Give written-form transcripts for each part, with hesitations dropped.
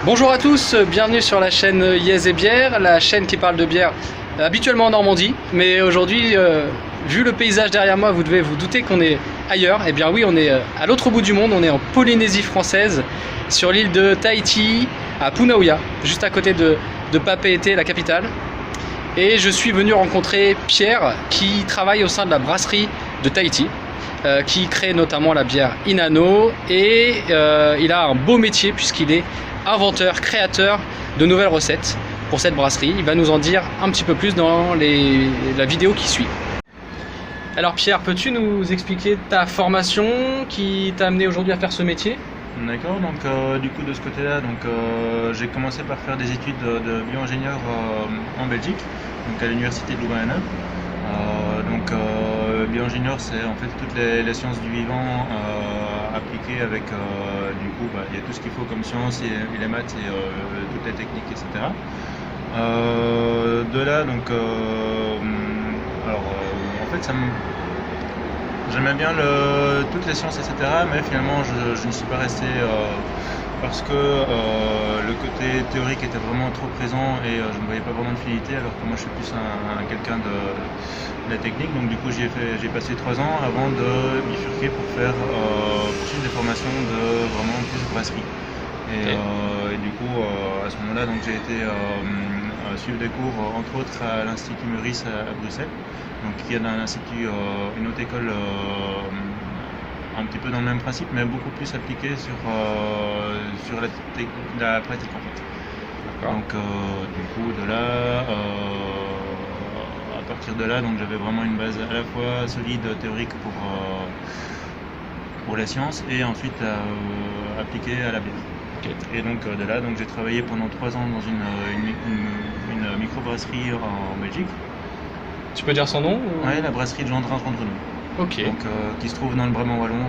Bonjour à tous, bienvenue sur la chaîne Yes et Bière, la chaîne qui parle de bière habituellement en Normandie. Mais aujourd'hui, vu le paysage derrière moi, vous devez vous douter qu'on est ailleurs. Eh bien oui, on est à l'autre bout du monde, on est en Polynésie française, sur l'île de Tahiti, à Punaouia, juste à côté de Papeete, la capitale. Et je suis venu rencontrer Pierre, qui travaille au sein de la brasserie de Tahiti, qui crée notamment la bière Inano. Et il a un beau métier puisqu'il est inventeur, créateur de nouvelles recettes pour cette brasserie. Il va nous en dire un petit peu plus dans la vidéo qui suit. Alors Pierre, peux-tu nous expliquer ta formation qui t'a amené aujourd'hui à faire ce métier? D'accord, donc du coup de ce côté-là, j'ai commencé par faire des études de bio-ingénieur en Belgique, donc à l'université de Louvain-la-Neuve. Bio-ingénieur, c'est en fait toutes les sciences du vivant appliquées avec du coup il y a tout ce qu'il faut comme sciences et les maths et toutes les techniques, etc. De là en fait j'aimais bien toutes les sciences, etc. Mais finalement, je n'y suis pas resté parce que le côté théorique était vraiment trop présent et je ne voyais pas vraiment de fidélité, alors que moi je suis plus quelqu'un de la technique. Donc du coup, j'ai passé 3 ans avant de bifurquer pour faire plus des formations de vraiment plus de brasserie. Et du coup, à ce moment-là, j'ai été suivre des cours, entre autres à l'Institut Meurice à Bruxelles, donc qui est un institut, une haute école un petit peu dans le même principe, mais beaucoup plus appliqué sur la pratique en fait. Donc du coup de là, à partir de là, j'avais vraiment une base à la fois solide théorique pour la science et ensuite appliquée à la bière. Et donc de là, j'ai travaillé pendant 3 ans dans une microbrasserie en Belgique. Tu peux dire son nom Oui, la brasserie de Gendrin-Randrenou. Ok. Qui se trouve dans le Brabant wallon,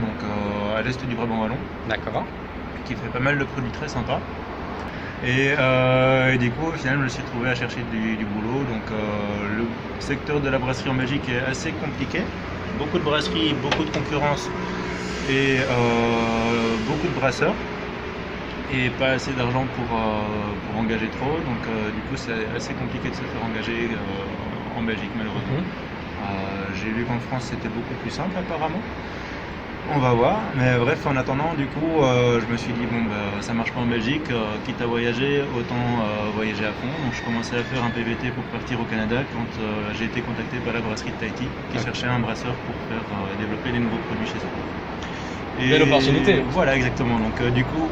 à l'est du Brabant wallon. D'accord. Qui fait pas mal de produits très sympas. Et du coup, au final, je me suis trouvé à chercher du boulot. Le secteur de la brasserie en Belgique est assez compliqué. Beaucoup de brasseries, beaucoup de concurrence et beaucoup de brasseurs. Et pas assez d'argent pour engager trop, du coup c'est assez compliqué de se faire engager en Belgique malheureusement. J'ai vu qu'en France c'était beaucoup plus simple apparemment, on va voir, mais bref, en attendant du coup je me suis dit ça marche pas en Belgique, quitte à voyager, autant voyager à fond. Donc je commençais à faire un PVT pour partir au Canada quand j'ai été contacté par la brasserie de Tahiti qui cherchait un brasseur pour faire développer des nouveaux produits chez eux. Belle opportunité. Voilà, exactement. Donc du coup,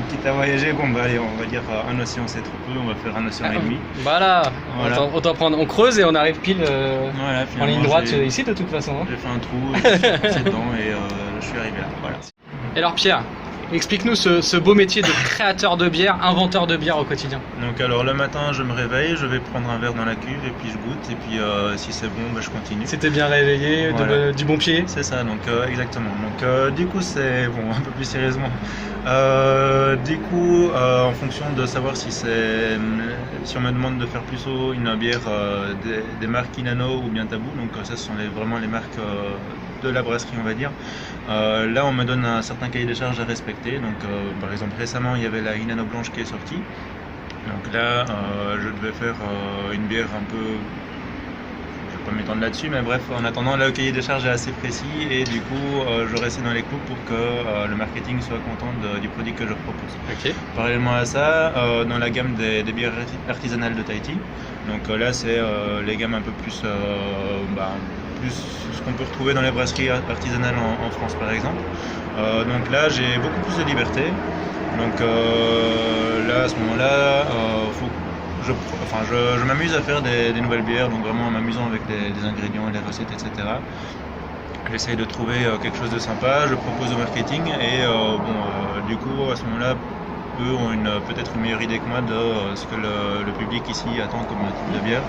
quitte à voyager, allez, on va dire un océan c'est trop peu, on va faire un océan et demi. Voilà. Autant prendre, on creuse et on arrive pile en ligne droite ici de toute façon. J'ai fait un trou, j'ai foncé dedans et je suis arrivé là. Voilà. Et alors Pierre, explique-nous ce beau métier de créateur de bière, inventeur de bière au quotidien. Donc alors le matin je me réveille, je vais prendre un verre dans la cuve et puis je goûte et puis si c'est bon je continue. C'était bien réveillé, voilà. Du bon pied. C'est ça, exactement. Du coup c'est bon, un peu plus sérieusement. En fonction de savoir si on me demande de faire plus haut une bière des marques Inano ou bien Tabou, ça ce sont vraiment les marques de la brasserie on va dire. Là on me donne un certain cahier des charges à respecter, par exemple récemment il y avait la Inano blanche qui est sortie, donc là je devais faire une bière un peu, je vais pas m'étendre là-dessus, mais bref, en attendant là le cahier des charges est assez précis et du coup je restais dans les clous pour que le marketing soit content du produit que je propose. Okay. Parallèlement à ça, dans la gamme des bières artisanales de Tahiti, là c'est les gammes un peu plus plus ce qu'on peut retrouver dans les brasseries artisanales en France par exemple. Là j'ai beaucoup plus de liberté. Là à ce moment-là, je m'amuse à faire des nouvelles bières, vraiment en m'amusant avec les ingrédients et les recettes, etc. J'essaye de trouver quelque chose de sympa, je propose au marketing et du coup à ce moment-là eux ont peut-être une meilleure idée que moi de ce que le public ici attend comme type de bière,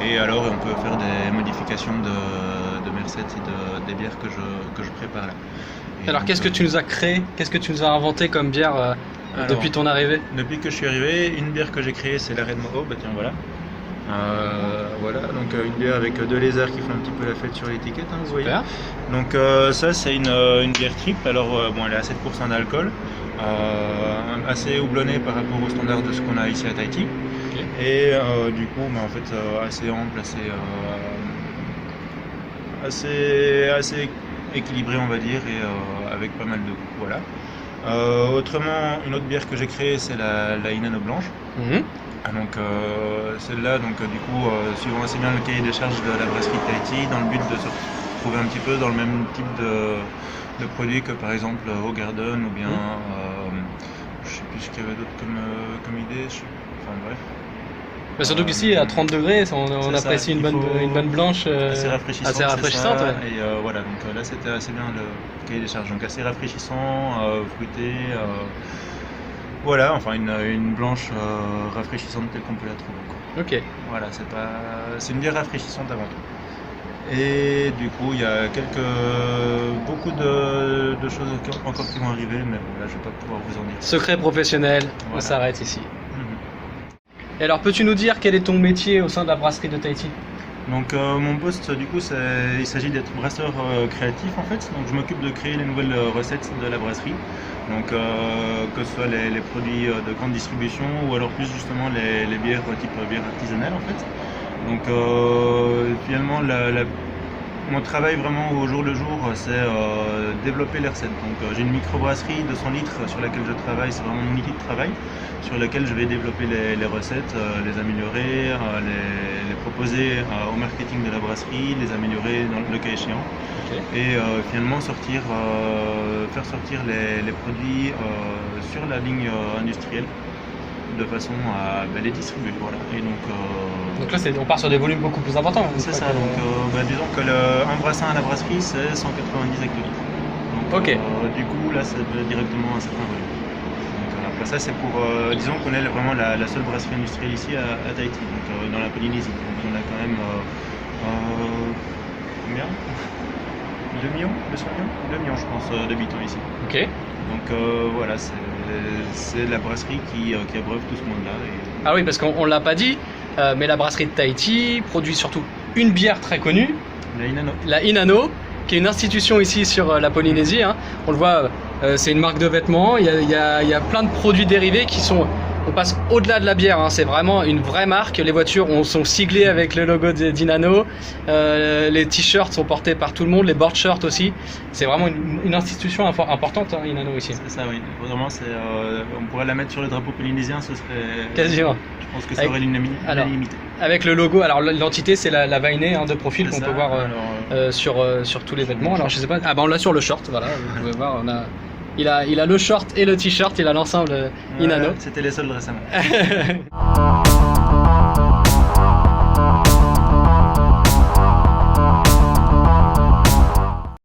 et alors on peut faire des modifications de mes recettes et des bières que je prépare là. Et alors qu'est-ce que tu nous as créé, qu'est-ce que tu nous as inventé comme bière depuis ton arrivée? Depuis que je suis arrivé, une bière que j'ai créée c'est la Red Moho, tiens voilà. Une bière avec 2 lézards qui font un petit peu la fête sur l'étiquette, vous voyez. Ça c'est une bière triple, alors elle est à 7% d'alcool. assez houblonné par rapport aux standards de ce qu'on a ici à Tahiti. Ok. Et du coup, en fait, assez ample, assez équilibré, on va dire, et avec pas mal de goût. Voilà. Autrement, une autre bière que j'ai créée, c'est la Inano blanche. Mhm. Donc celle-là, du coup, suivant assez bien le cahier des charges de la brasserie de Tahiti, dans le but de se retrouver un petit peu dans le même type de produit que par exemple au Garden ou bien, je sais plus ce qu'il y avait d'autre comme idée, enfin bref. Bah, surtout qu'ici, à 30 degrés, on C'est ça, apprécie une il faut- bonne blanche. Assez rafraîchissante. assez rafraîchissante, c'est ça. ouais. Et voilà, donc là c'était assez bien le cahier des charges. Donc assez rafraîchissant, fruité. Voilà, enfin une blanche rafraîchissante telle qu'on peut la trouver, quoi. Ok. Voilà, c'est une bière rafraîchissante avant tout. Et du coup, il y a beaucoup de choses encore qui vont arriver, mais bon, là je vais pas pouvoir vous en dire. Secret professionnel, on Voilà. s'arrête ici. Mhm. Et alors, peux-tu nous dire quel est ton métier au sein de la brasserie de Tahiti? Donc mon poste du coup il s'agit d'être brasseur créatif en fait, donc je m'occupe de créer les nouvelles recettes de la brasserie, donc que ce soit les produits de grande distribution ou alors plus justement les bières type bière artisanale en fait. Donc finalement mon travail vraiment au jour le jour c'est développer les recettes. Donc j'ai une microbrasserie de 100 litres sur laquelle je travaille, c'est vraiment mon outil de travail sur laquelle je vais développer les recettes, les améliorer, les proposer au marketing de la brasserie, les améliorer dans le cas échéant. Ok. Et finalement faire sortir les produits sur la ligne industrielle de façon à les distribuer. Voilà. Et Donc là, on part sur des volumes beaucoup plus importants. c'est ça, donc disons que un brassin à la brasserie c'est 190 hectolitres. Donc, Ok. du coup là c'est directement un certain volume. Donc, après ça c'est pour, disons qu'on est vraiment la seule brasserie industrielle ici à Tahiti, donc dans la Polynésie. Donc on a quand même combien 2 millions 200 millions 2 millions je pense d'habitants ici. Ok. Donc voilà, c'est la brasserie qui abreuve tout ce monde-là. Ah oui, parce qu'on l'a pas dit, mais la brasserie de Tahiti produit surtout une bière très connue, La Inano. la Inano, qui est une institution ici sur la Polynésie, hein. On le voit, c'est une marque de vêtements, il y a plein de produits dérivés qui sont... On passe au-delà de la bière, hein. C'est vraiment une vraie marque. Les voitures sont siglées avec le logo d'Inano, les t-shirts sont portés par tout le monde, les board shirts aussi. C'est vraiment une institution importante, hein, Inano ici. C'est ça, oui. Vraiment, on pourrait la mettre sur le drapeau polynésien, ce serait... Quasiment. Je pense que ça Avec- aurait l'unanimité. Avec le logo, alors l'entité c'est la veinée, hein, de profil C'est qu'on ça. peut voir Alors, sur tous les vêtements. Alors je sais pas, ah bah on l'a sur le short, voilà, vous pouvez voir, il a le short et le t-shirt, il a l'ensemble Inano. C'était les soldes récemment.